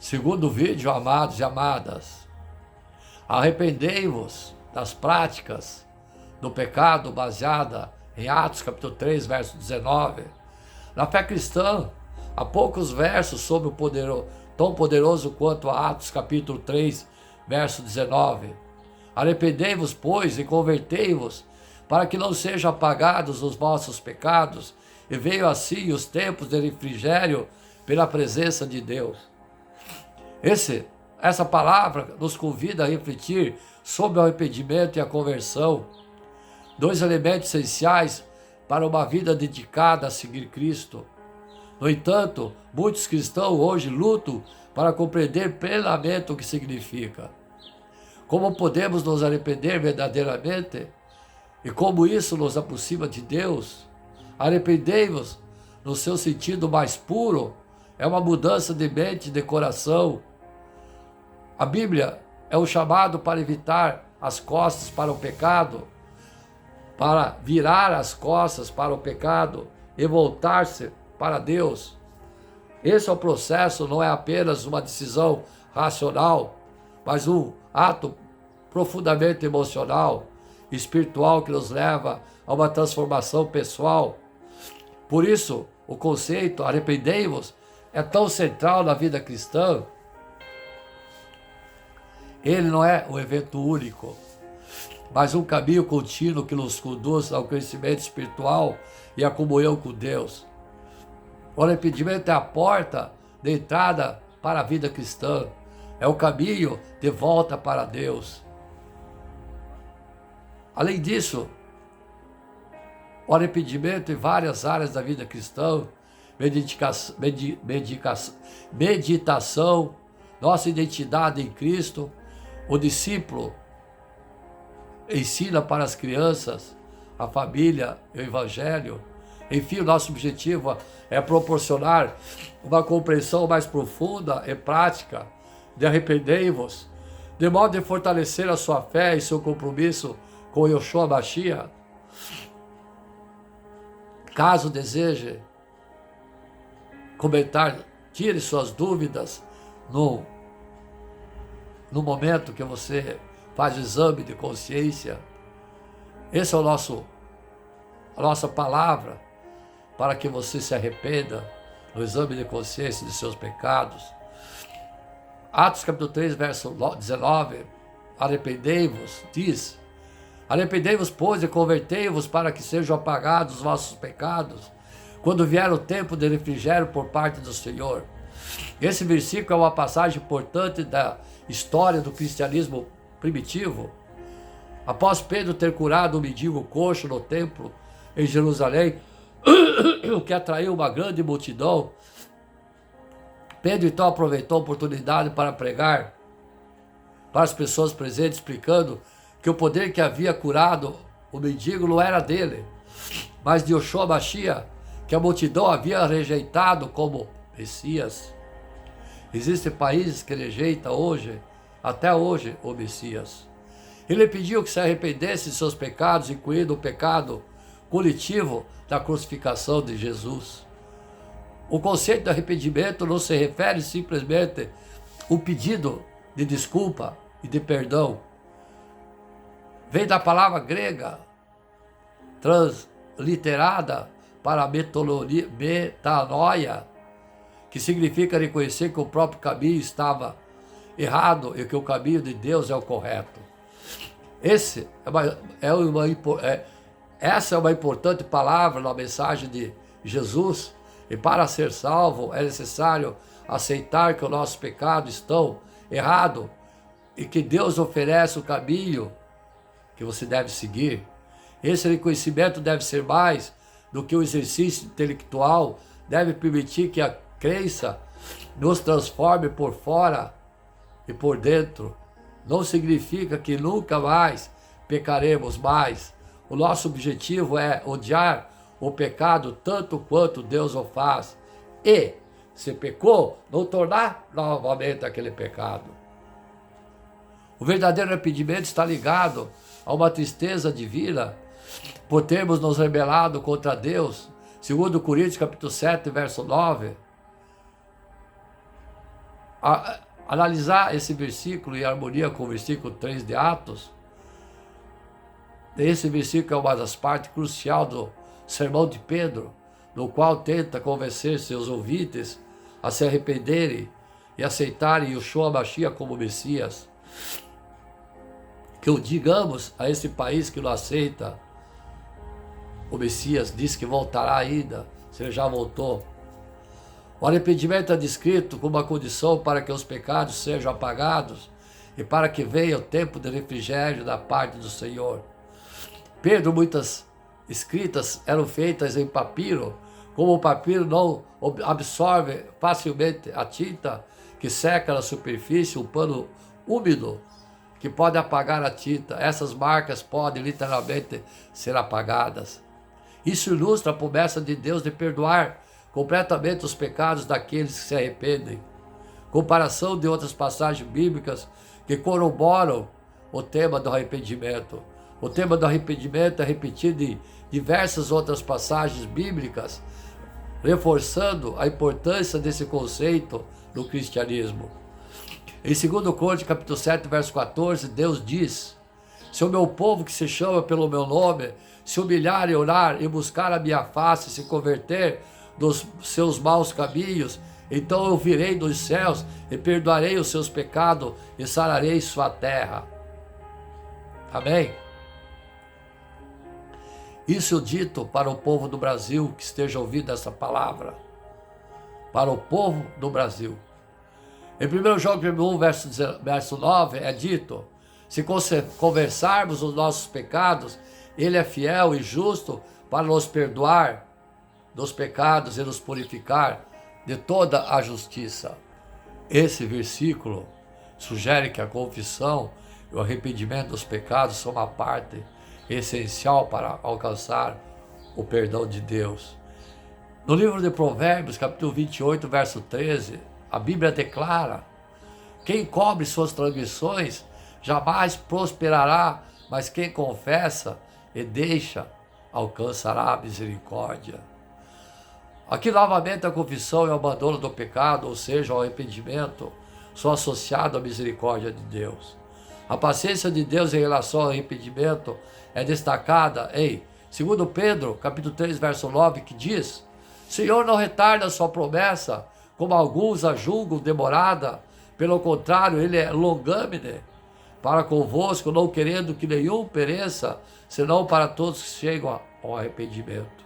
Segundo vídeo, amados e amadas, arrependei-vos das práticas do pecado baseada em Atos capítulo 3, verso 19. Na fé cristã, há poucos versos sobre o tão poderoso quanto Atos capítulo 3, verso 19. Arrependei-vos, pois, e convertei-vos, para que não sejam apagados os vossos pecados, e venham assim os tempos de refrigério pela presença de Deus. Essa palavra nos convida a refletir sobre o arrependimento e a conversão, dois elementos essenciais para uma vida dedicada a seguir Cristo. No entanto, muitos cristãos hoje lutam para compreender plenamente o que significa. Como podemos nos arrepender verdadeiramente e como isso nos aproxima de Deus? Arrependei-vos, no seu sentido mais puro, é uma mudança de mente e de coração. A Bíblia é um chamado para evitar as costas para o pecado, para virar as costas para o pecado e voltar-se para Deus. Esse é o processo, não é apenas uma decisão racional, mas um ato profundamente emocional, espiritual, que nos leva a uma transformação pessoal. Por isso, o conceito arrependei-vos é tão central na vida cristã. Ele não é um evento único, mas um caminho contínuo que nos conduz ao crescimento espiritual e à comunhão com Deus. O arrependimento é a porta de entrada para a vida cristã, é o caminho de volta para Deus. Além disso, o arrependimento em várias áreas da vida cristã, meditação, nossa identidade em Cristo. O discípulo ensina para as crianças, a família, o evangelho. Enfim, o nosso objetivo é proporcionar uma compreensão mais profunda e prática de arrependei-vos, de modo de fortalecer a sua fé e seu compromisso com Yeshua Mashiach. Caso deseje comentar, tire suas dúvidas no momento que você faz o exame de consciência. Esse é a nossa palavra para que você se arrependa no exame de consciência de seus pecados. Atos capítulo 3, verso 19, arrependei-vos, diz: arrependei-vos, pois, e convertei-vos para que sejam apagados os vossos pecados, quando vier o tempo de refrigério por parte do Senhor. Esse versículo é uma passagem importante da história do cristianismo primitivo. Após Pedro ter curado um mendigo coxo no templo em Jerusalém, o que atraiu uma grande multidão, Pedro então aproveitou a oportunidade para pregar para as pessoas presentes, explicando que o poder que havia curado o mendigo não era dele, mas de Yeshua Mashiach, que a multidão havia rejeitado como Messias. Existem países que rejeitam hoje, até hoje, o Messias. Ele pediu que se arrependesse de seus pecados, incluindo o pecado coletivo da crucificação de Jesus. O conceito de arrependimento não se refere simplesmente ao pedido de desculpa e de perdão. Vem da palavra grega, transliterada para metanoia, que significa reconhecer que o próprio caminho estava errado e que o caminho de Deus é o correto. Essa é uma importante palavra na mensagem de Jesus, e para ser salvo é necessário aceitar que os nossos pecados estão errados e que Deus oferece o caminho que você deve seguir. Esse reconhecimento deve ser mais do que o exercício intelectual, deve permitir que a crença nos transforme por fora e por dentro. Não significa que nunca mais pecaremos mais. O nosso objetivo é odiar o pecado tanto quanto Deus o faz. E, se pecou, não tornar novamente aquele pecado. O verdadeiro arrependimento está ligado a uma tristeza divina por termos nos rebelado contra Deus. Segundo Coríntios capítulo 7, verso 9. analisar esse versículo em harmonia com o versículo 3 de Atos, esse versículo é uma das partes cruciais do sermão de Pedro, no qual tenta convencer seus ouvintes a se arrependerem e aceitarem Yeshua Mashiach como Messias. Que o digamos a esse país que não aceita o Messias, diz que voltará ainda, se ele já voltou. O arrependimento é descrito como uma condição para que os pecados sejam apagados e para que venha o tempo de refrigério da parte do Senhor. Pedro, muitas escritas eram feitas em papiro, como o papiro não absorve facilmente a tinta que seca na superfície, um pano úmido que pode apagar a tinta. Essas marcas podem literalmente ser apagadas. Isso ilustra a promessa de Deus de perdoar completamente os pecados daqueles que se arrependem. Comparação de outras passagens bíblicas que corroboram o tema do arrependimento. O tema do arrependimento é repetido em diversas outras passagens bíblicas, reforçando a importância desse conceito no cristianismo. Em 2 Coríntios, capítulo 7, verso 14, Deus diz: se o meu povo que se chama pelo meu nome se humilhar e orar e buscar a minha face e se converter dos seus maus caminhos, então eu virei dos céus e perdoarei os seus pecados e sararei sua terra. Amém? Isso dito para o povo do Brasil que esteja ouvindo essa palavra. Para o povo do Brasil. Em 1 João 1, verso 9, é dito: se conversarmos os nossos pecados, Ele é fiel e justo para nos perdoar dos pecados e nos purificar de toda a justiça. Esse versículo sugere que a confissão e o arrependimento dos pecados são uma parte essencial para alcançar o perdão de Deus. No livro de Provérbios, capítulo 28, verso 13, a Bíblia declara: quem cobre suas transgressões jamais prosperará, mas quem confessa e deixa alcançará a misericórdia. Aqui novamente a confissão e o abandono do pecado, ou seja, o arrependimento, são associados à misericórdia de Deus. A paciência de Deus em relação ao arrependimento é destacada em 2 Pedro, capítulo 3, verso 9, que diz: Senhor não retarda a sua promessa, como alguns a julgam demorada, pelo contrário, Ele é longânime para convosco, não querendo que nenhum pereça, senão para todos que chegam ao arrependimento.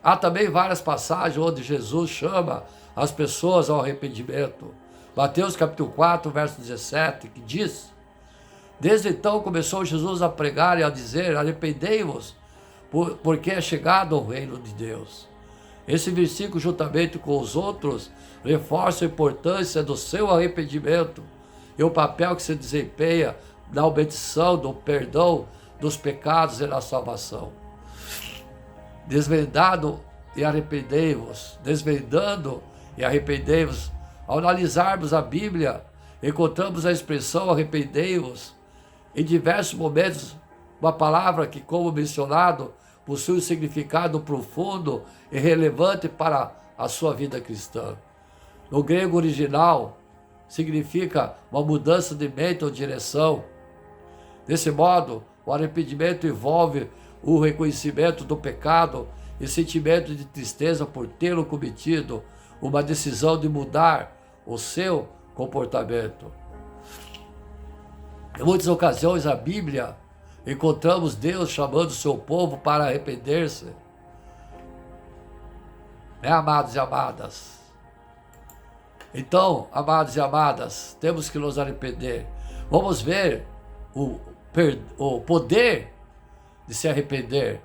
Há também várias passagens onde Jesus chama as pessoas ao arrependimento. Mateus capítulo 4, verso 17, que diz: desde então começou Jesus a pregar e a dizer: arrependei-vos, porque é chegado o reino de Deus. Esse versículo, juntamente com os outros, reforça a importância do seu arrependimento e o papel que se desempenha na obedição, do perdão dos pecados e na salvação. Desvendando e arrependei-vos, desvendando e arrependei-vos. Ao analisarmos a Bíblia, encontramos a expressão arrependei-vos em diversos momentos, uma palavra que, como mencionado, possui um significado profundo e relevante para a sua vida cristã. No grego original, significa uma mudança de mente ou direção. Desse modo, o arrependimento envolve o reconhecimento do pecado e sentimento de tristeza por tê-lo cometido, uma decisão de mudar o seu comportamento. Em muitas ocasiões, a Bíblia, encontramos Deus chamando o seu povo para arrepender-se. Amados e amadas? Então, amados e amadas, temos que nos arrepender. Vamos ver o poder de se arrepender.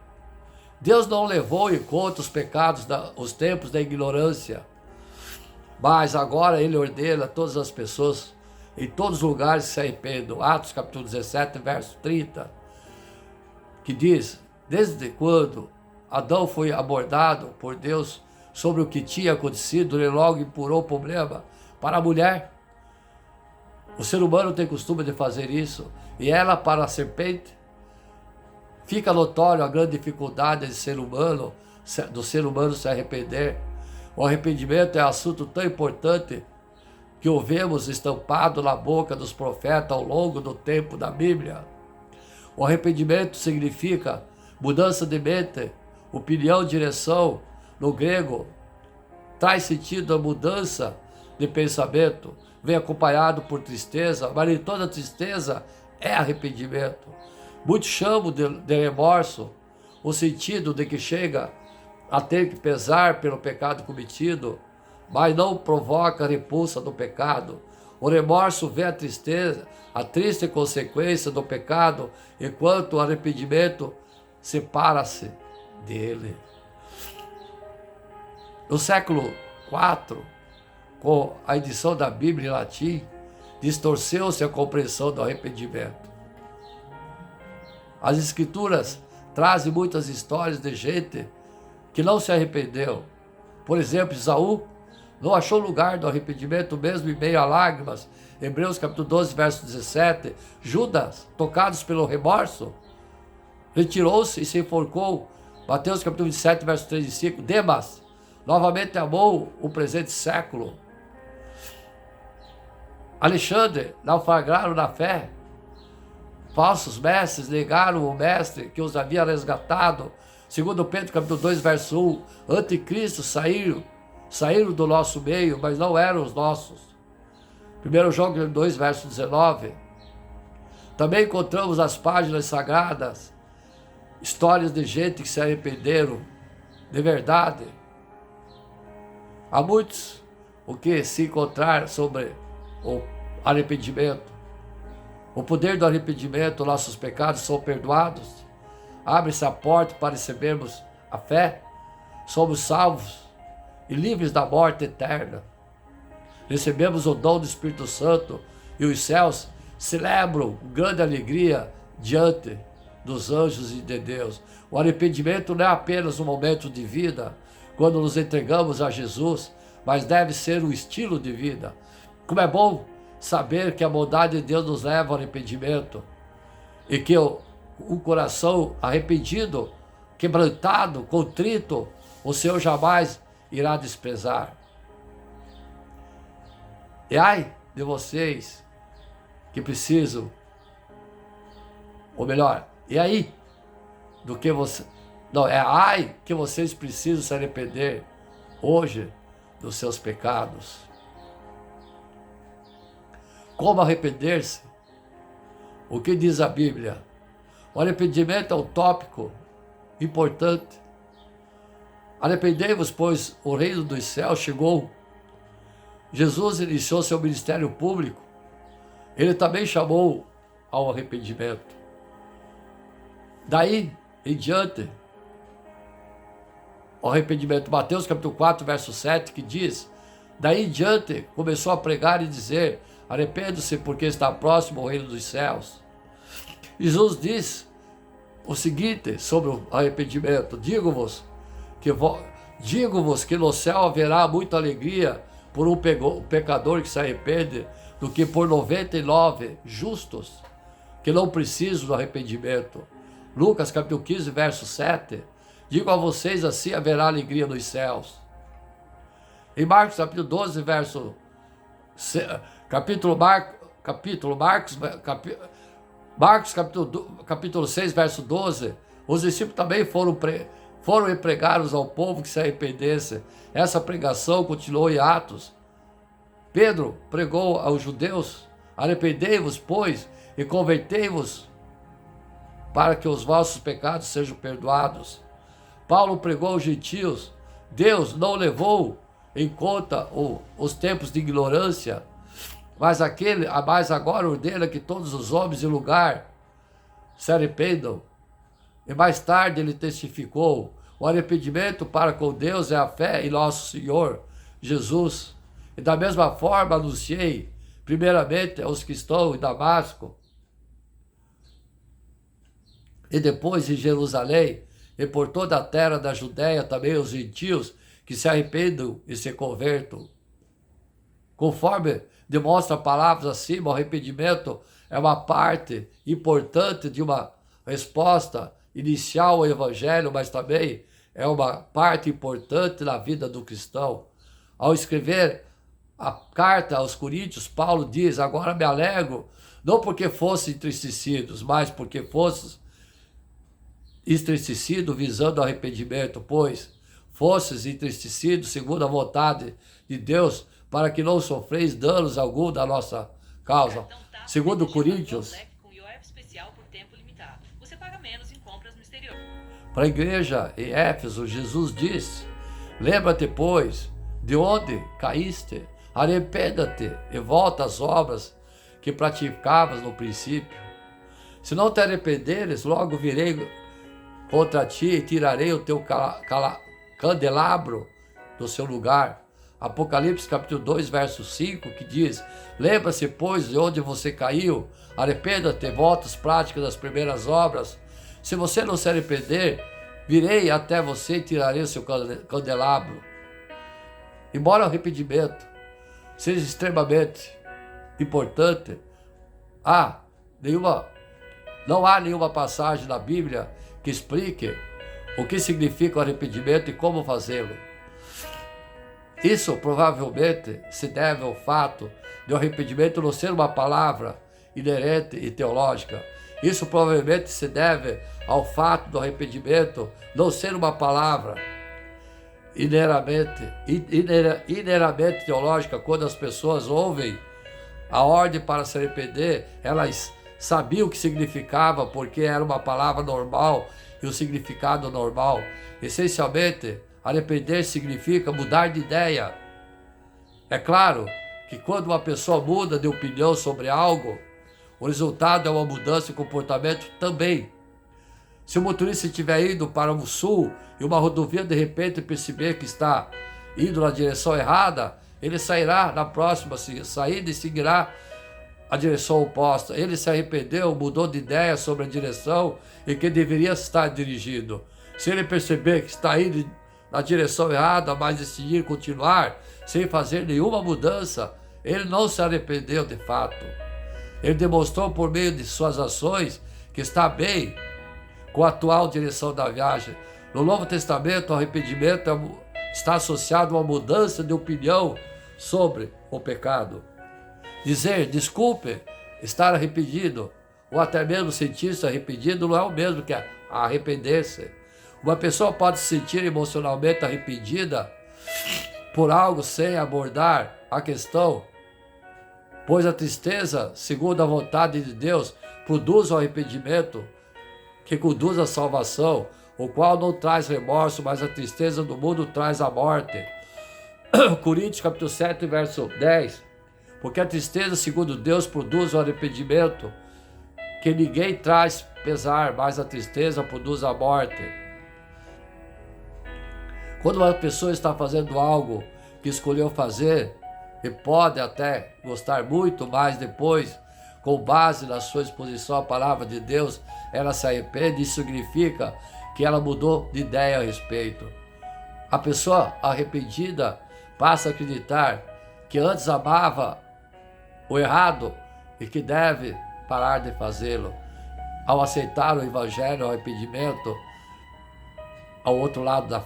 Deus não levou em conta os pecados, os tempos da ignorância, mas agora Ele ordena a todas as pessoas, em todos os lugares, que se arrependam. Atos capítulo 17, verso 30, que diz: desde quando Adão foi abordado por Deus sobre o que tinha acontecido, ele logo empurrou o problema para a mulher. O ser humano tem costume de fazer isso, e ela para a serpente. Fica notório a grande dificuldade do ser humano se arrepender. O arrependimento é assunto tão importante que ouvemos estampado na boca dos profetas ao longo do tempo da Bíblia. O arrependimento significa mudança de mente, opinião, direção. No grego, traz sentido a mudança de pensamento, vem acompanhado por tristeza, mas nem toda tristeza é arrependimento. Muitos chamam de remorso o sentido de que chega a ter que pesar pelo pecado cometido, mas não provoca repulsa do pecado. O remorso vê a tristeza, a triste consequência do pecado, enquanto o arrependimento separa-se dele. No século IV, com a edição da Bíblia em latim, distorceu-se a compreensão do arrependimento. As Escrituras trazem muitas histórias de gente que não se arrependeu. Por exemplo, Esaú não achou lugar do arrependimento mesmo em meio a lágrimas. Hebreus capítulo 12, verso 17. Judas, tocados pelo remorso, retirou-se e se enforcou. Mateus capítulo 27, verso 3 e 5. Demas novamente amou o presente século. Alexandre naufragaram na fé. Falsos mestres negaram o mestre que os havia resgatado. Segundo Pedro capítulo 2, verso 1. Anticristo saíram do nosso meio, mas não eram os nossos. 1 João 2, verso 19. Também encontramos nas páginas sagradas histórias de gente que se arrependeram de verdade. Há muitos o que se encontrar sobre o arrependimento. O poder do arrependimento, nossos pecados são perdoados. Abre-se a porta para recebermos a fé. Somos salvos e livres da morte eterna. Recebemos o dom do Espírito Santo e os céus celebram com grande alegria diante dos anjos e de Deus. O arrependimento não é apenas um momento de vida, quando nos entregamos a Jesus, mas deve ser um estilo de vida. Como é bom saber que a bondade de Deus nos leva ao arrependimento e que o coração arrependido, quebrantado, contrito, o Senhor jamais irá desprezar. E ai de vocês que precisam, ou melhor, e aí do que você, não, é ai que vocês precisam se arrepender hoje dos seus pecados. Como arrepender-se? O que diz a Bíblia? O arrependimento é um tópico importante. Arrependei-vos, pois o reino dos céus chegou. Jesus iniciou seu ministério público. Ele também chamou ao arrependimento. Daí em diante, o arrependimento, Mateus capítulo 4, verso 7, que diz: daí em diante começou a pregar e dizer: arrependam-se, porque está próximo o reino dos céus. Jesus diz o seguinte sobre o arrependimento: digo-vos que no céu haverá muita alegria por um pecador que se arrepende, do que por 99 justos que não precisam do arrependimento. Lucas capítulo 15, verso 7. Digo a vocês, assim haverá alegria nos céus. Em Marcos capítulo 12, verso Marcos capítulo 6, verso 12, os discípulos também foram empregados ao povo que se arrependesse. Essa pregação continuou em Atos. Pedro pregou aos judeus: arrependei-vos, pois, e convertei-vos, para que os vossos pecados sejam perdoados. Paulo pregou aos gentios: Deus não levou em conta os tempos de ignorância, mas agora ordena que todos os homens e lugar se arrependam. E mais tarde ele testificou: o arrependimento para com Deus é a fé em nosso Senhor Jesus. E da mesma forma anunciei, primeiramente aos que estão em Damasco, e depois em Jerusalém, e por toda a terra da Judéia também os gentios que se arrependam e se convertam. Conforme demonstra a palavra acima, o arrependimento é uma parte importante de uma resposta inicial ao Evangelho, mas também é uma parte importante na vida do cristão. Ao escrever a carta aos Coríntios, Paulo diz: agora me alegro, não porque fossem entristecidos, mas porque fosses entristecido visando arrependimento, pois fosses entristecidos segundo a vontade de Deus, para que não sofreis danos algum da nossa causa. Segundo Coríntios, para a igreja em Éfeso, Jesus disse: lembra-te, pois, de onde caíste, arrependa-te e volta às obras que praticavas no princípio. Se não te arrependeres, logo virei contra ti e tirarei o teu candelabro do seu lugar. Apocalipse capítulo 2, verso 5, que diz: lembra-se, pois, de onde você caiu, arrependa-te, volta às práticas das primeiras obras. Se você não se arrepender, virei até você e tirarei o seu candelabro. Embora o arrependimento seja extremamente importante, não há nenhuma passagem na Bíblia que explique o que significa o arrependimento e como fazê-lo. Isso provavelmente se deve ao fato de o arrependimento não ser uma palavra inerente e teológica. Isso provavelmente se deve ao fato do arrependimento não ser uma palavra ineramente teológica. Quando as pessoas ouvem a ordem para se arrepender, elas sabiam o que significava, porque era uma palavra normal e o significado normal. Essencialmente, arrepender significa mudar de ideia. É claro que quando uma pessoa muda de opinião sobre algo, o resultado é uma mudança de comportamento também. Se o motorista estiver indo para o sul e uma rodovia de repente perceber que está indo na direção errada, ele sairá na próxima saída e seguirá a direção oposta. Ele se arrependeu, mudou de ideia sobre a direção em que deveria estar dirigindo. Se ele perceber que está indo na direção errada, mas decidir continuar sem fazer nenhuma mudança, ele não se arrependeu de fato. Ele demonstrou por meio de suas ações que está bem com a atual direção da viagem. No Novo Testamento, o arrependimento está associado a uma mudança de opinião sobre o pecado. Dizer desculpe, estar arrependido, ou até mesmo sentir-se arrependido, não é o mesmo que arrepender-se. Uma pessoa pode se sentir emocionalmente arrependida por algo sem abordar a questão, pois a tristeza, segundo a vontade de Deus, produz o arrependimento que conduz à salvação, o qual não traz remorso, mas a tristeza do mundo traz a morte. Coríntios capítulo 7, verso 10. Porque a tristeza, segundo Deus, produz o arrependimento, que ninguém traz pesar, mas a tristeza produz a morte. Quando uma pessoa está fazendo algo que escolheu fazer, e pode até gostar muito, mas depois, com base na sua exposição à palavra de Deus, ela se arrepende, isso significa que ela mudou de ideia a respeito. A pessoa arrependida passa a acreditar que antes amava o errado e que deve parar de fazê-lo. Ao aceitar o evangelho, o arrependimento é o outro lado da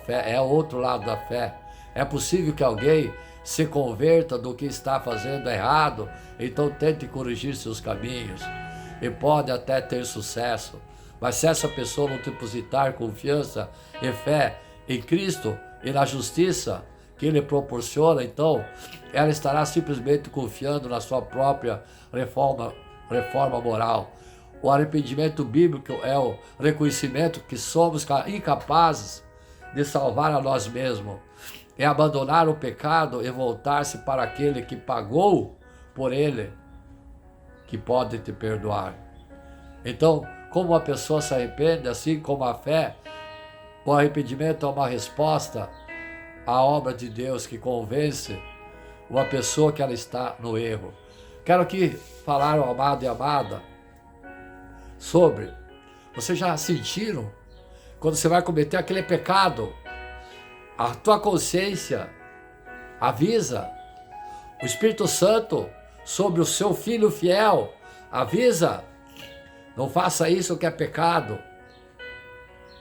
fé. É possível que alguém se converta do que está fazendo errado, então tente corrigir seus caminhos e pode até ter sucesso. Mas se essa pessoa não depositar confiança e fé em Cristo e na justiça que Ele proporciona, então ela estará simplesmente confiando na sua própria reforma moral. O arrependimento bíblico é o reconhecimento que somos incapazes de salvar a nós mesmos. É abandonar o pecado e voltar-se para aquele que pagou por ele, que pode te perdoar. Então, como uma pessoa se arrepende, assim como a fé, o arrependimento é uma resposta à obra de Deus que convence uma pessoa que ela está no erro. Quero aqui falar, amado e amada, sobre, vocês já sentiram, quando você vai cometer aquele pecado, a tua consciência avisa, o Espírito Santo sobre o seu filho fiel avisa, não faça isso que é pecado.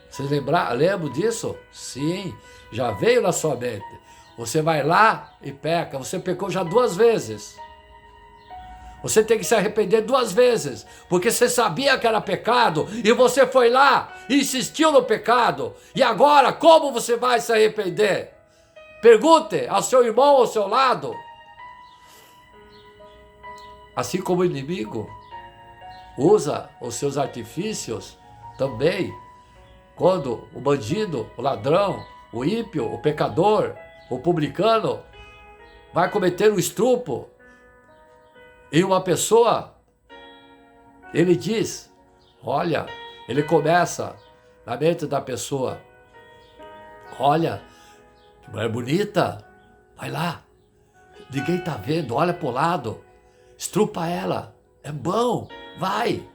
Vocês lembram disso? Sim, já veio na sua mente. Você vai lá e peca. Você pecou já 2 vezes. Você tem que se arrepender 2 vezes, porque você sabia que era pecado e você foi lá e insistiu no pecado. E agora, como você vai se arrepender? Pergunte ao seu irmão ao seu lado. Assim como o inimigo usa os seus artifícios também, quando o bandido, o ladrão, o ímpio, o pecador, o publicano vai cometer um estupro em uma pessoa, ele diz, olha, ele começa na mente da pessoa, olha, que mulher bonita, vai lá, ninguém está vendo, olha para o lado, estrupa ela, é bom, vai.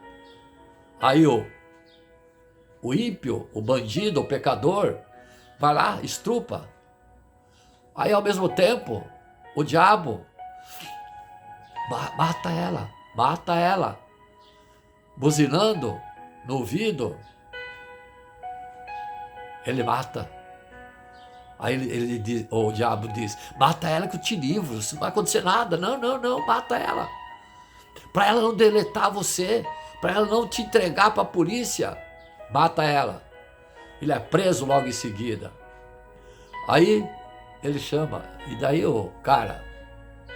Aí o ímpio, o bandido, o pecador, vai lá, estrupa. Aí ao mesmo tempo, o diabo mata ela, buzinando no ouvido, ele mata. Aí ele diz, o diabo diz, mata ela que eu te livro, não vai acontecer nada, não, mata ela, para ela não deletar você, para ela não te entregar para a polícia, mata ela. Ele é preso logo em seguida. Aí ele chama, e daí o cara,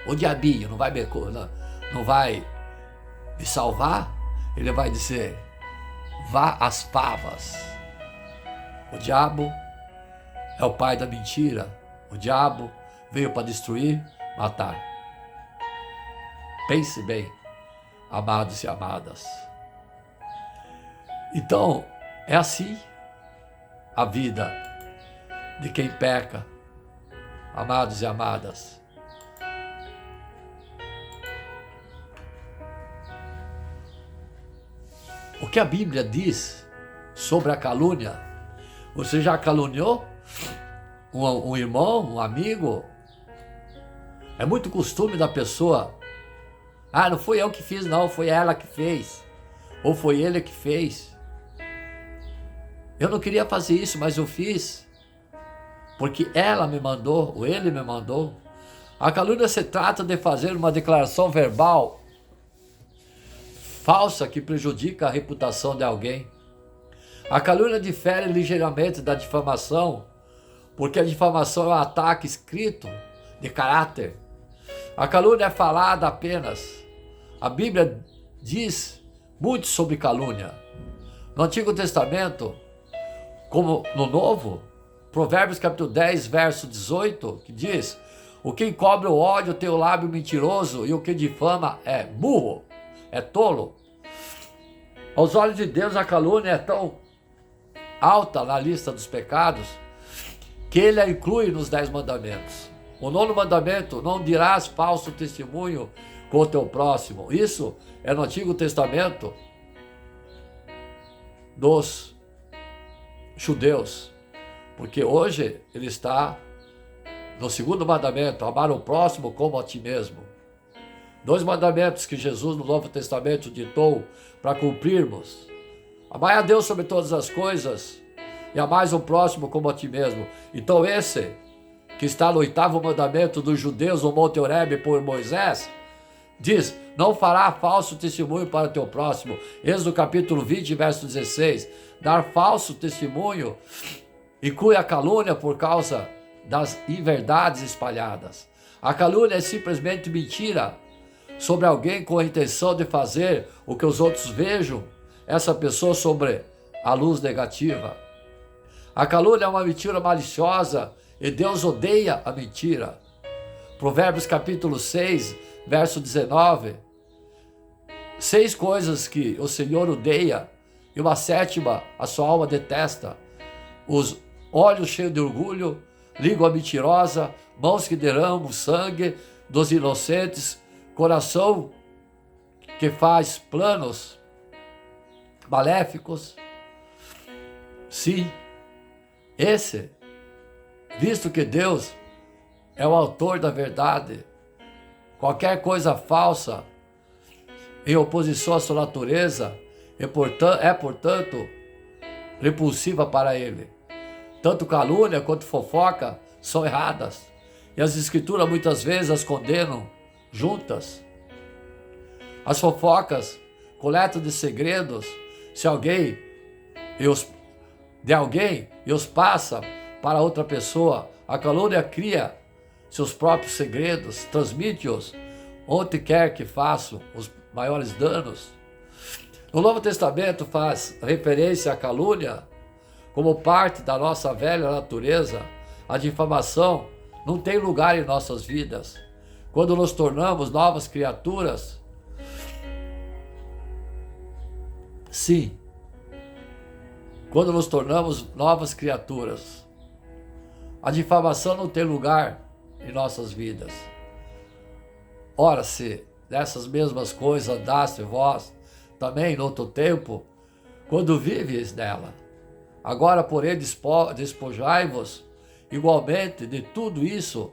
o diabinho, não vai me salvar? Ele vai dizer, vá às favas. O diabo é o pai da mentira. O diabo veio para destruir, matar. Pense bem, amados e amadas. Então, é assim a vida de quem peca, amados e amadas. O que a Bíblia diz sobre a calúnia? Você já caluniou um irmão, um amigo? É muito costume da pessoa, não foi eu que fiz, não, foi ela que fez, ou foi ele que fez. Eu não queria fazer isso, mas eu fiz, porque ela me mandou, ou ele me mandou. A calúnia se trata de fazer uma declaração verbal falsa que prejudica a reputação de alguém. A calúnia difere ligeiramente da difamação, porque a difamação é um ataque escrito de caráter. A calúnia é falada apenas. A Bíblia diz muito sobre calúnia. No Antigo Testamento, como no Novo, Provérbios capítulo 10, verso 18, que diz, o que encobre o ódio tem o lábio mentiroso e o que difama é burro, é tolo. Aos olhos de Deus a calúnia é tão alta na lista dos pecados que ele a inclui nos 10 mandamentos. O 9º mandamento, não dirás falso testemunho com o teu próximo. Isso é no Antigo Testamento dos judeus, porque hoje ele está no 2º mandamento, amar o próximo como a ti mesmo. 2 mandamentos que Jesus no Novo Testamento ditou para cumprirmos. Amai a Deus sobre todas as coisas e amais o próximo como a ti mesmo. Então esse que está no 8º mandamento dos judeus no Monte Horebe por Moisés, diz, não fará falso testemunho para o teu próximo. Êxodo capítulo 20, verso 16. Dar falso testemunho inclui a calúnia por causa das inverdades espalhadas. A calúnia é simplesmente mentira sobre alguém com a intenção de fazer o que os outros vejam essa pessoa sobre a luz negativa. A calúnia é uma mentira maliciosa e Deus odeia a mentira. Provérbios capítulo 6, verso 19. 6 coisas que o Senhor odeia e uma 7ª a sua alma detesta. Os olhos cheios de orgulho, língua mentirosa, mãos que derramam sangue dos inocentes, coração que faz planos maléficos. Sim, esse, visto que Deus é o autor da verdade, qualquer coisa falsa em oposição à sua natureza é, portanto, repulsiva para ele. Tanto calúnia quanto fofoca são erradas. E as escrituras muitas vezes as condenam juntas. As fofocas, coleta de segredos, se alguém de alguém e os passa para outra pessoa. A calúnia cria seus próprios segredos, transmite-os onde quer que faça os maiores danos. No Novo Testamento faz referência à calúnia como parte da nossa velha natureza. A difamação não tem lugar em nossas vidas. Quando nos tornamos novas criaturas, sim, quando nos tornamos novas criaturas, a difamação não tem lugar em nossas vidas. Ora, se dessas mesmas coisas andaste vós também no outro tempo, quando vives nela. Agora, porém, despojai-vos igualmente de tudo isso: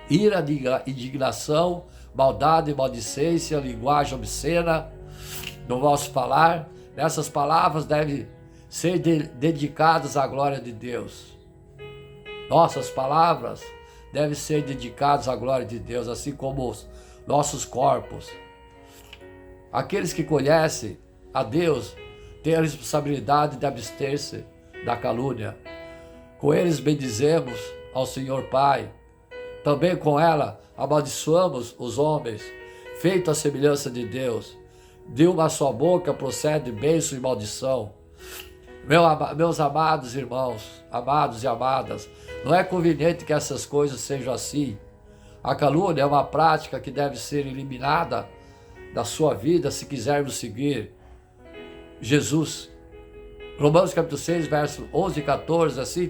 ira, indignação, maldade, maldicência, linguagem obscena no vosso falar. Essas palavras devem ser dedicadas à glória de Deus. Nossas palavras devem ser dedicadas à glória de Deus, assim como os nossos corpos. Aqueles que conhecem a Deus têm a responsabilidade de abster-se da calúnia. Com eles bendizemos ao Senhor Pai. Também com ela amaldiçoamos os homens, feito à semelhança de Deus. De uma só boca procede bênção e maldição. Meus amados irmãos, amados e amadas, não é conveniente que essas coisas sejam assim. A calúnia é uma prática que deve ser eliminada da sua vida se quisermos seguir Jesus. Romanos capítulo 6, verso 11 e 14, assim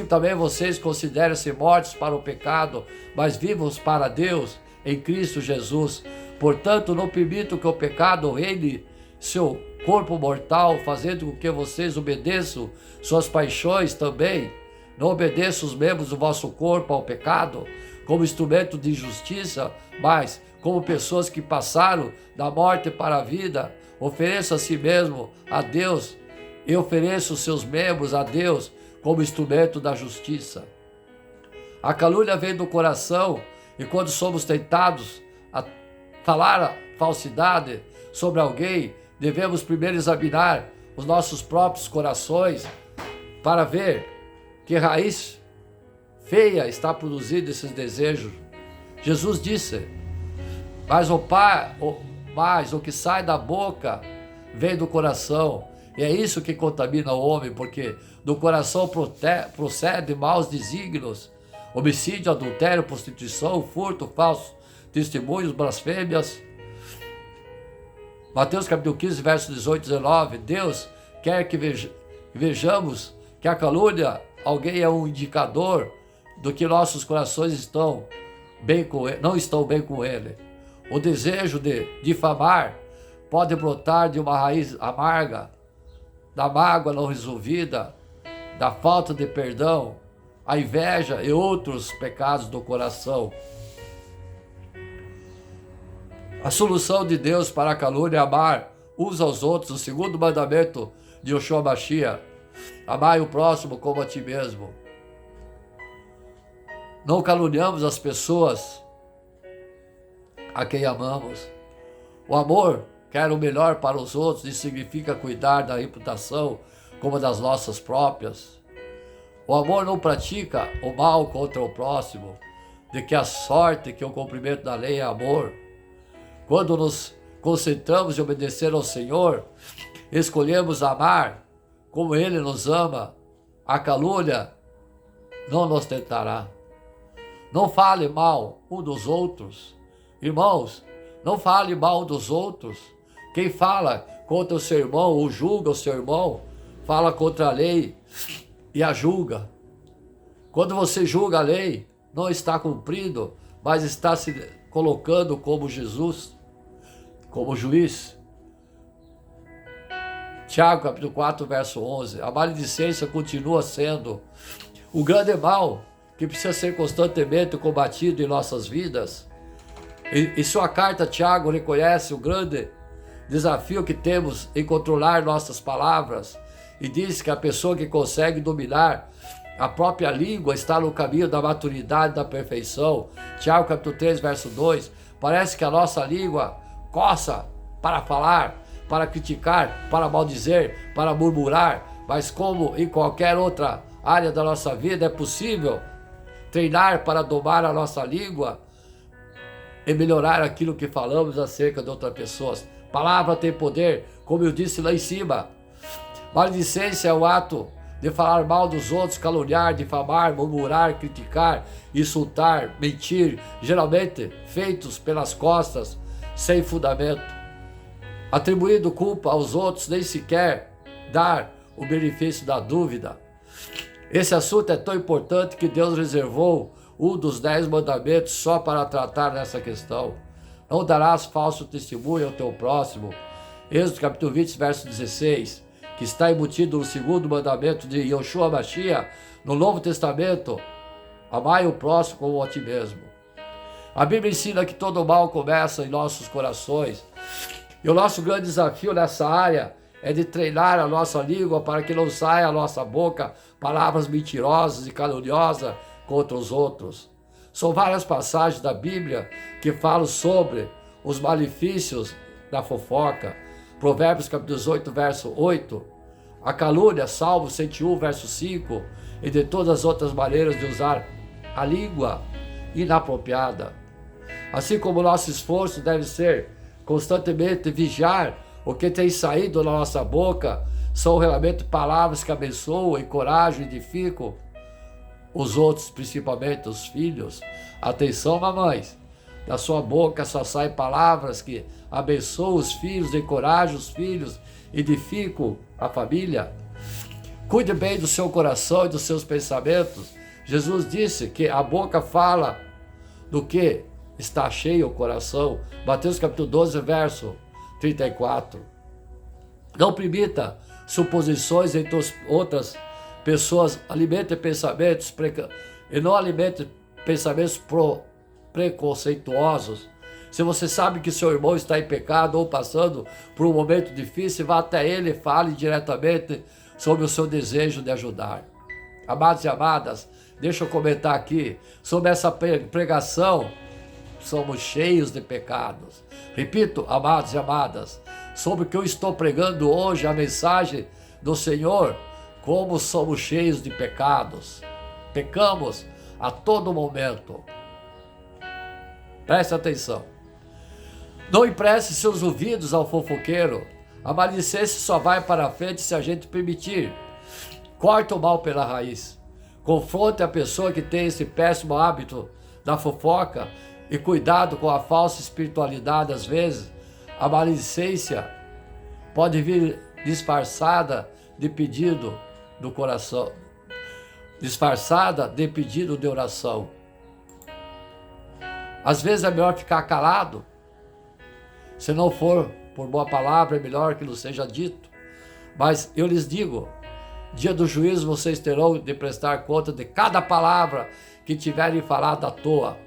também vocês considerem-se mortos para o pecado, mas vivos para Deus em Cristo Jesus. Portanto, não permitam que o pecado reine seu corpo mortal, fazendo com que vocês obedeçam suas paixões também. Não obedeçam os membros do vosso corpo ao pecado como instrumento de injustiça, mas como pessoas que passaram da morte para a vida. Ofereça a si mesmo a Deus e ofereça os seus membros a Deus como instrumento da justiça. A calúnia vem do coração, e quando somos tentados a falar a falsidade sobre alguém, devemos primeiro examinar os nossos próprios corações para ver que raiz feia está produzindo esses desejos. Jesus disse: mas o que sai da boca vem do coração, e é isso que contamina o homem, porque do coração procede maus desígnios, homicídio, adultério, prostituição, furto, falsos testemunhos, blasfêmias. Mateus capítulo 15, verso 18 e 19. Deus quer que vejamos que a calúnia, alguém é um indicador do que nossos corações não estão bem com Ele. O desejo de difamar pode brotar de uma raiz amarga, da mágoa não resolvida, da falta de perdão, a inveja e outros pecados do coração. A solução de Deus para a calúnia é amar uns aos outros, o segundo mandamento de Yeshua Mashiach: amai o próximo como a ti mesmo. Não caluniamos as pessoas a quem amamos. O amor quer o melhor para os outros e significa cuidar da reputação como das nossas próprias. O amor não pratica o mal contra o próximo, de que a sorte que o cumprimento da lei é amor. Quando nos concentramos em obedecer ao Senhor, escolhemos amar como Ele nos ama, a calúnia não nos tentará. Não fale mal um dos outros. Irmãos, não fale mal dos outros. Quem fala contra o seu irmão ou julga o seu irmão, fala contra a lei e a julga. Quando você julga a lei, não está cumprindo, mas está se colocando como Jesus, como juiz. Tiago capítulo 4, verso 11. A maledicência continua sendo o grande mal que precisa ser constantemente combatido em nossas vidas. Em sua carta, Tiago reconhece o grande desafio que temos em controlar nossas palavras e diz que a pessoa que consegue dominar a própria língua está no caminho da maturidade, da perfeição. Tiago capítulo 3, verso 2. Parece que a nossa língua coça para falar, para criticar, para maldizer, para murmurar, mas como em qualquer outra área da nossa vida é possível treinar para domar a nossa língua e melhorar aquilo que falamos acerca de outras pessoas. Palavra tem poder, como eu disse lá em cima. Maledicência é o ato de falar mal dos outros, caluniar, difamar, murmurar, criticar, insultar, mentir, geralmente feitos pelas costas, sem fundamento. Atribuindo culpa aos outros, nem sequer dar o benefício da dúvida. Esse assunto é tão importante que Deus reservou um dos 10 mandamentos só para tratar dessa questão. Não darás falso testemunho ao teu próximo. Êxodo capítulo 20, verso 16. Que está embutido no segundo mandamento de Yoshua Mashiach, no Novo Testamento, amai o próximo como a ti mesmo. A Bíblia ensina que todo mal começa em nossos corações, e o nosso grande desafio nessa área é de treinar a nossa língua para que não saia a nossa boca palavras mentirosas e caluniosas contra os outros. São várias passagens da Bíblia que falam sobre os malefícios da fofoca. Provérbios capítulo 18, verso 8, a calúnia, Salmo 101, verso 5, e de todas as outras maneiras de usar a língua inapropriada. Assim como o nosso esforço deve ser constantemente vigiar o que tem saído da nossa boca, são realmente palavras que abençoam, encorajam, edificam os outros, principalmente os filhos. Atenção, mamães. Da sua boca só saem palavras que abençoam os filhos, encorajam os filhos, edificam a família. Cuide bem do seu coração e dos seus pensamentos. Jesus disse que a boca fala do que está cheio o coração. Mateus capítulo 12, verso 34. Não permita suposições entre outras pessoas. Alimente pensamentos e não alimente pensamentos preconceituosos. Se você sabe que seu irmão está em pecado ou passando por um momento difícil, vá até ele e fale diretamente sobre o seu desejo de ajudar. Amados e amadas, deixa eu comentar aqui sobre essa pregação. Somos cheios de pecados. Repito, amados e amadas, sobre o que eu estou pregando hoje, a mensagem do Senhor, como somos cheios de pecados. Pecamos a todo momento. Preste atenção. Não empreste seus ouvidos ao fofoqueiro. A maledicência só vai para frente se a gente permitir. Corte o mal pela raiz. Confronte a pessoa que tem esse péssimo hábito da fofoca e cuidado com a falsa espiritualidade. Às vezes, a maledicência pode vir disfarçada de pedido do coração, disfarçada de pedido de oração. Às vezes é melhor ficar calado. Se não for por boa palavra, é melhor que não seja dito. Mas eu lhes digo, dia do juízo vocês terão de prestar conta de cada palavra que tiverem falado à toa.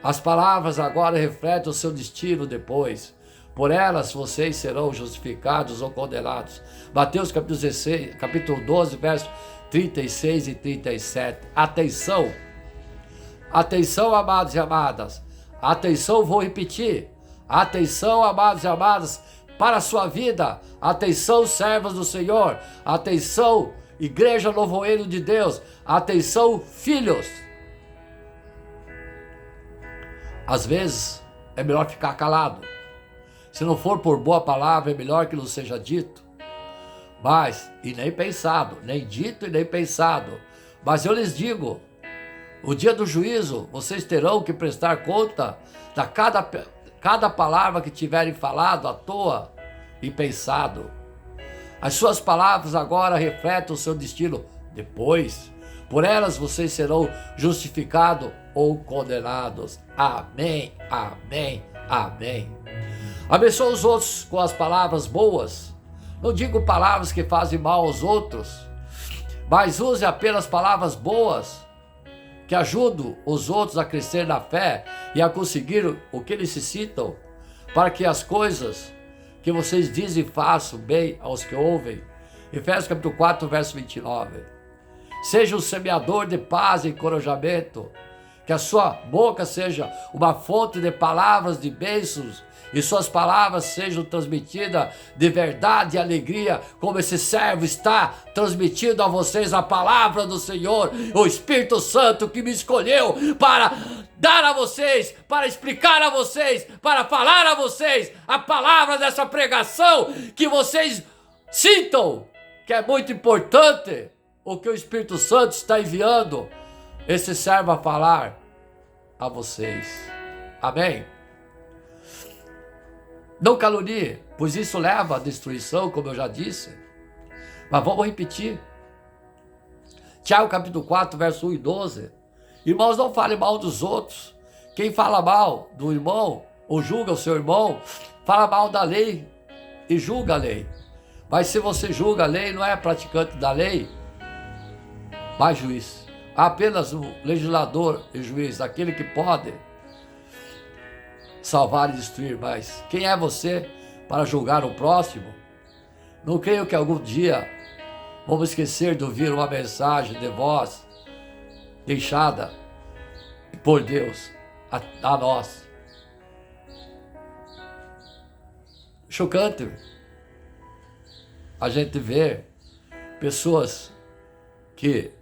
As palavras agora refletem o seu destino depois. Por elas vocês serão justificados ou condenados. Mateus capítulo 12, versos 36 e 37. Atenção! Atenção, amados e amadas. Atenção, vou repetir. Atenção, amados e amadas, para a sua vida. Atenção, servos do Senhor. Atenção, Igreja Novo Reino de Deus. Atenção, filhos. Às vezes é melhor ficar calado. Se não for por boa palavra, é melhor que não seja dito. Mas, e nem pensado, nem dito e nem pensado. Mas eu lhes digo, o dia do juízo, vocês terão que prestar conta de cada palavra que tiverem falado à toa e pensado. As suas palavras agora refletem o seu destino depois. Por elas vocês serão justificados ou condenados. Amém, amém, amém. Abençoe os outros com as palavras boas. Não digo palavras que fazem mal aos outros, mas use apenas palavras boas que ajudam os outros a crescer na fé e a conseguir o que necessitam para que as coisas que vocês dizem façam bem aos que ouvem. Efésios capítulo 4, verso 29. seja um semeador de paz e encorajamento, que a sua boca seja uma fonte de palavras de bênçãos e suas palavras sejam transmitidas de verdade e alegria, como esse servo está transmitindo a vocês a palavra do Senhor, o Espírito Santo que me escolheu para dar a vocês, para explicar a vocês, para falar a vocês a palavra dessa pregação, que vocês sintam que é muito importante o que o Espírito Santo está enviando esse servo a falar a vocês. Amém? Não calunie, pois isso leva à destruição, como eu já disse. Mas vamos repetir. Tiago capítulo 4, verso 1 e 12. Irmãos, não fale mal dos outros. Quem fala mal do irmão, ou julga o seu irmão, fala mal da lei e julga a lei. Mas se você julga a lei, não é praticante da lei, mas juiz. Há apenas um legislador e juiz, aquele que pode salvar e destruir. Mas quem é você para julgar o próximo? Não creio que algum dia vamos esquecer de ouvir uma mensagem de voz deixada por Deus a nós. Chocante a gente ver pessoas que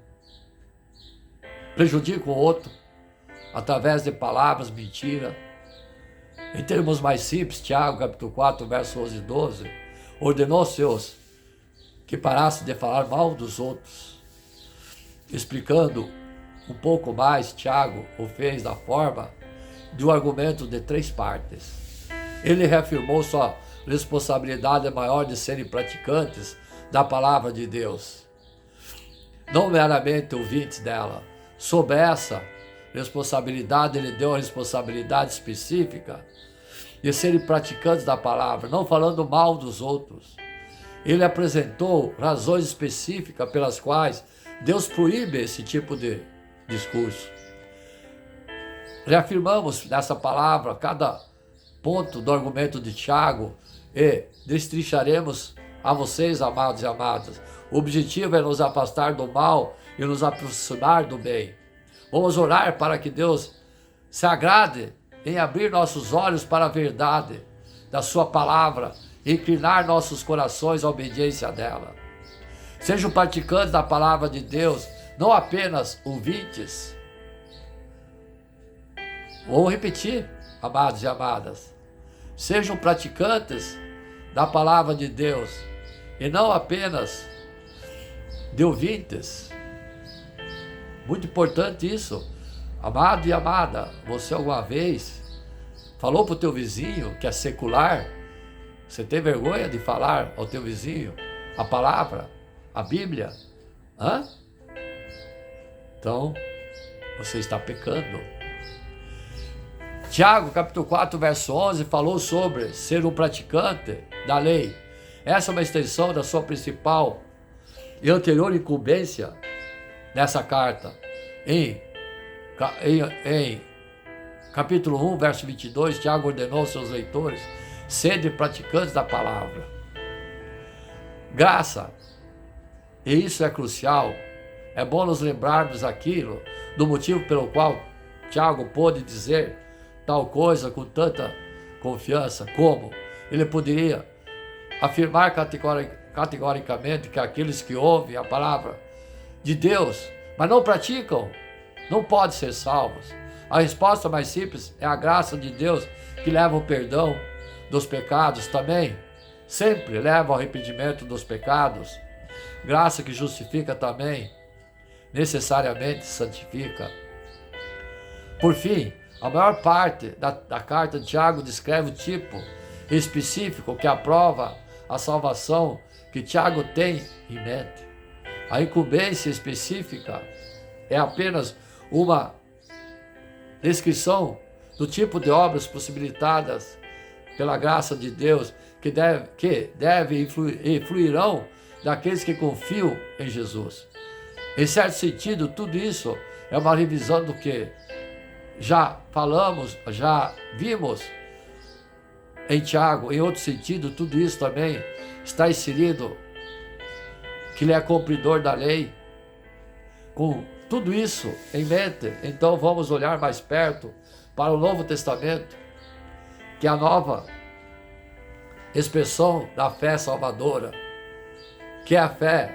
prejudicam o outro através de palavras, mentira. Em termos mais simples, Tiago, capítulo 4, verso 11 e 12, ordenou aos seus que parassem de falar mal dos outros. Explicando um pouco mais, Tiago o fez da forma de um argumento de 3 partes. Ele reafirmou sua responsabilidade maior de serem praticantes da palavra de Deus, não meramente ouvintes dela. Sob essa responsabilidade, ele deu a responsabilidade específica de serem praticantes da palavra, não falando mal dos outros. Ele apresentou razões específicas pelas quais Deus proíbe esse tipo de discurso. Reafirmamos nessa palavra cada ponto do argumento de Tiago e destrincharemos a vocês, amados e amadas. O objetivo é nos afastar do mal e nos aproximar do bem. Vamos orar para que Deus se agrade em abrir nossos olhos para a verdade da sua palavra e inclinar nossos corações à obediência dela. Sejam praticantes da palavra de Deus, não apenas ouvintes. Vou repetir, amados e amadas. Sejam praticantes da palavra de Deus e não apenas de ouvintes. Muito importante isso. Amado e amada, você alguma vez falou para o teu vizinho que é secular? Você tem vergonha de falar ao teu vizinho a palavra, a Bíblia? Hã? Então, você está pecando. Tiago, capítulo 4, verso 11, falou sobre ser um praticante da lei. Essa é uma extensão da sua principal e anterior incumbência nessa carta. Em capítulo 1, verso 22, Tiago ordenou aos seus leitores: sede praticantes da palavra. Graça, e isso é crucial, é bom nos lembrarmos aquilo, do motivo pelo qual Tiago pôde dizer tal coisa com tanta confiança, como ele poderia afirmar categoricamente que aqueles que ouvem a palavra de Deus, mas não praticam, não podem ser salvos. A resposta mais simples é a graça de Deus, que leva ao perdão dos pecados também, sempre leva ao arrependimento dos pecados. Graça que justifica também, necessariamente santifica. Por fim, a maior parte da carta de Tiago descreve o tipo específico que aprova a salvação que Tiago tem em mente. A incumbência específica é apenas uma descrição do tipo de obras possibilitadas pela graça de Deus que deve e fluirão daqueles que confiam em Jesus. Em certo sentido, tudo isso é uma revisão do que já falamos, já vimos em Tiago. Em outro sentido, tudo isso também está inserido que ele é cumpridor da lei. Com tudo isso em mente, então vamos olhar mais perto para o Novo Testamento, que é a nova expressão da fé salvadora, que é a fé,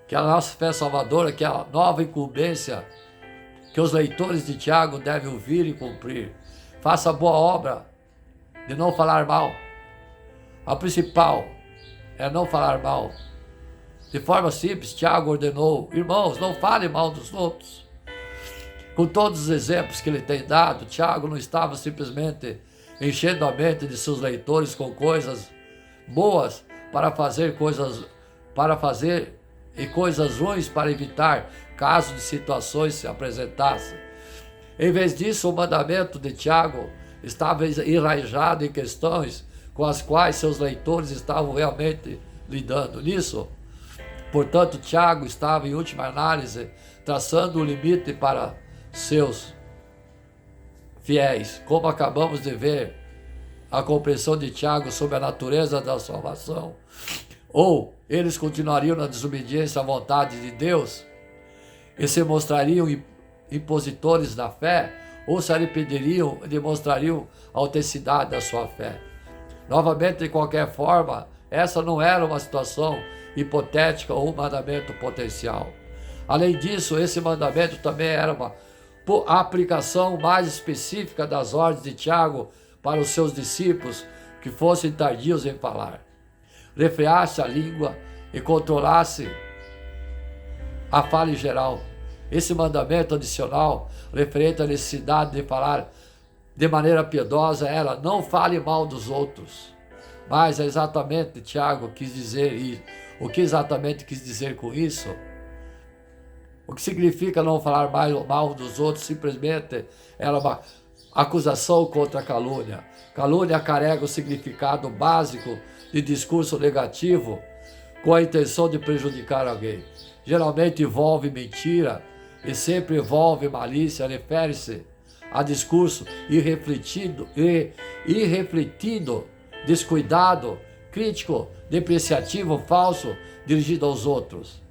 que é a nossa fé salvadora, que é a nova incumbência que os leitores de Tiago devem ouvir e cumprir. Faça a boa obra de não falar mal. A principal é não falar mal. De forma simples, Tiago ordenou: irmãos, não falem mal dos outros. Com todos os exemplos que ele tem dado, Tiago não estava simplesmente enchendo a mente de seus leitores com coisas boas para fazer e coisas ruins para evitar caso de situações se apresentassem. Em vez disso, o mandamento de Tiago estava enraizado em questões com as quais seus leitores estavam realmente lidando. Nisso, portanto, Tiago estava, em última análise, traçando o limite para seus fiéis. Como acabamos de ver, a compreensão de Tiago sobre a natureza da salvação, ou eles continuariam na desobediência à vontade de Deus e se mostrariam impositores da fé, ou se arrependeriam e demonstrariam a autenticidade da sua fé. Novamente, de qualquer forma, essa não era uma situação hipotética ou um mandamento potencial. Além disso, esse mandamento também era uma aplicação mais específica das ordens de Tiago para os seus discípulos que fossem tardios em falar. Refreasse a língua e controlasse a fala em geral. Esse mandamento adicional, referente à necessidade de falar de maneira piedosa, era: não fale mal dos outros. Mas é exatamente Tiago quis dizer isso. O que exatamente quis dizer com isso? O que significa não falar mal dos outros? Simplesmente era uma acusação contra a calúnia. Calúnia carrega o significado básico de discurso negativo com a intenção de prejudicar alguém. Geralmente envolve mentira e sempre envolve malícia. Refere-se a discurso irrefletido, descuidado, crítico, depreciativo, falso, dirigido aos outros.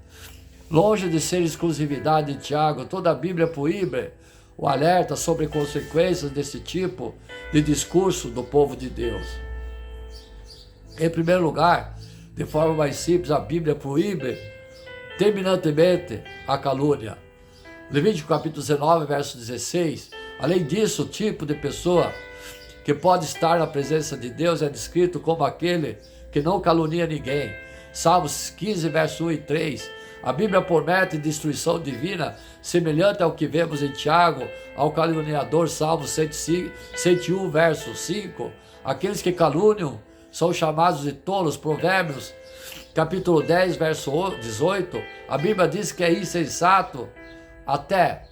Longe de ser exclusividade de Tiago, toda a Bíblia proíbe o alerta sobre consequências desse tipo de discurso do povo de Deus. Em primeiro lugar, de forma mais simples, a Bíblia proíbe terminantemente a calúnia. Levítico capítulo 19, verso 16. Além disso, o tipo de pessoa que pode estar na presença de Deus é descrito como aquele que não calunia ninguém. Salmos 15, verso 1 e 3. A Bíblia promete destruição divina, semelhante ao que vemos em Tiago, ao caluniador. Salmos 101, verso 5. Aqueles que caluniam são chamados de tolos. Provérbios capítulo 10, verso 18. A Bíblia diz que é insensato até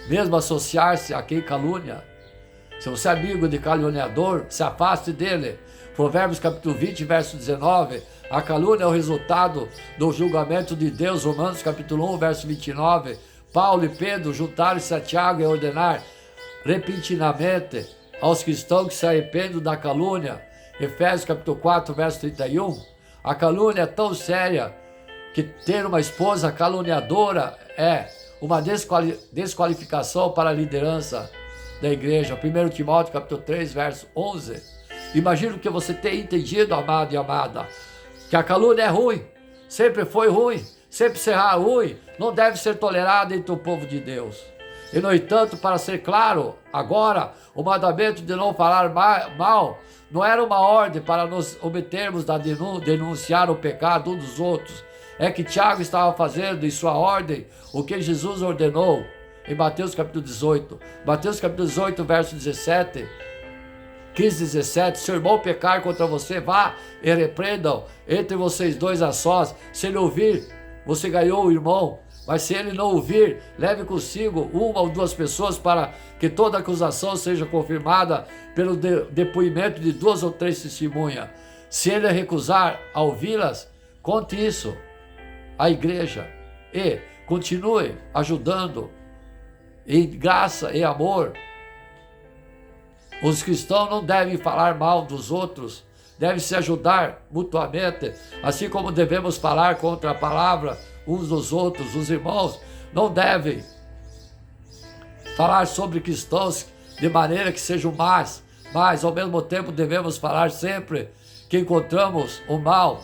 mesmo associar-se a quem calunia. Se você é amigo de caluniador, se afaste dele. Provérbios capítulo 20, verso 19. A calúnia é o resultado do julgamento de Deus. Romanos capítulo 1, verso 29. Paulo e Pedro juntaram-se a Tiago e ordenar repentinamente aos cristãos que se arrependem da calúnia. Efésios capítulo 4, verso 31. A calúnia é tão séria que ter uma esposa caluniadora é uma desqualificação para a liderança da igreja. 1 Timóteo capítulo 3, verso 11. Imagino que você tenha entendido, amado e amada, que a calúnia é ruim, sempre foi ruim, sempre será ruim, não deve ser tolerada entre o povo de Deus. E, no entanto, para ser claro, agora, o mandamento de não falar mal não era uma ordem para nos obtermos da denunciar o pecado uns dos outros. É que Tiago estava fazendo em sua ordem o que Jesus ordenou em Mateus capítulo 18. Mateus capítulo 18, verso 17. 15, 17, seu irmão pecar contra você, vá e repreendam entre vocês dois a sós. Se ele ouvir, você ganhou o irmão. Mas se ele não ouvir, leve consigo uma ou duas pessoas para que toda acusação seja confirmada pelo depoimento de 2 ou 3 testemunhas. Se ele recusar a ouvi-las, conte isso à igreja e continue ajudando em graça e amor. Os cristãos não devem falar mal dos outros, devem se ajudar mutuamente, assim como devemos falar contra a palavra uns dos outros. Os irmãos não devem falar sobre cristãos de maneira que sejam más, mas ao mesmo tempo devemos falar sempre que encontramos o mal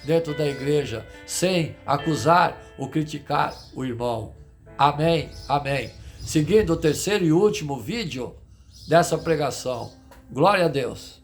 dentro da igreja, sem acusar ou criticar o irmão. Amém, amém. Seguindo o terceiro e último vídeo dessa pregação. Glória a Deus.